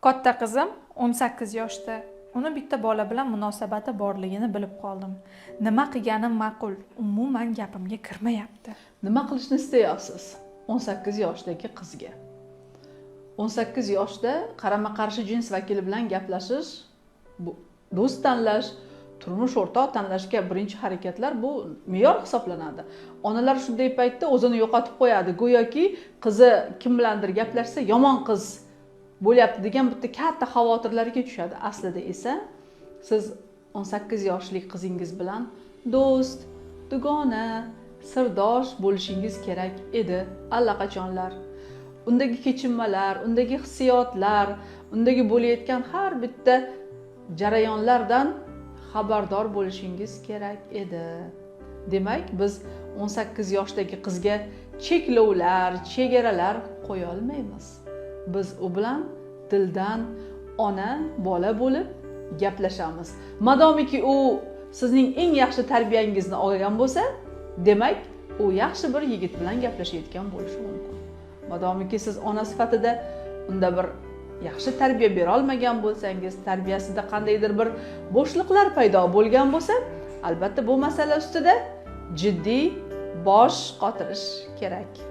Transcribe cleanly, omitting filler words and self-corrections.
Katta qizim 18 yoshda. Uni bitta bola bilan munosabati borligini bilib qoldim. Nima qilganim ma'qul? Umuman gapimga kirmayapti. Nima qilishni istayapsiz 18 yoshdagi qizga? 18 yoshda qarama-qarshi jins vakili bilan gaplashish, do'st tanlash, turmush o'rtoq tanlashga birinchi harakatlar bu me'yor hisoblanadi. Onalar shunday paytda o'zini yo'qotib qo'yadi, go'yoki qizi kim bilandir gaplashsa yomon qiz bo'lyapti degan bitta katta xavotirlarga tushadi. Aslida esa siz 18 yoshli qizingiz bilan do'st, dugona, sirdosh bo'lishingiz kerak edi allaqachonlar. Undagi kechinmalar, undagi hissiyotlar, undagi bo'layotgan har bitta jarayonlardan xabardor bo'lishingiz kerak edi. Demak, biz 18 yoshdagi qizga cheklovlar, chegaralar qo'ya olmaymiz. Biz u bilan dildan ona, bola bo'lib gaplashamiz. Madomiki u sizning eng yaxshi tarbiyangizni olgan bo'lsa, demak, u yaxshi bir yigit bilan gaplashayotgan bo'lishi mumkin. Madomiki siz ona sifatida unda bir yaxshi tarbiya bera olmagan bo'lsangiz, tarbiyasida qandaydir bir bo'shliqlar paydo bo'lgan bo'lsa, albatta bu masala ustida jiddiy bosh qotirish kerak.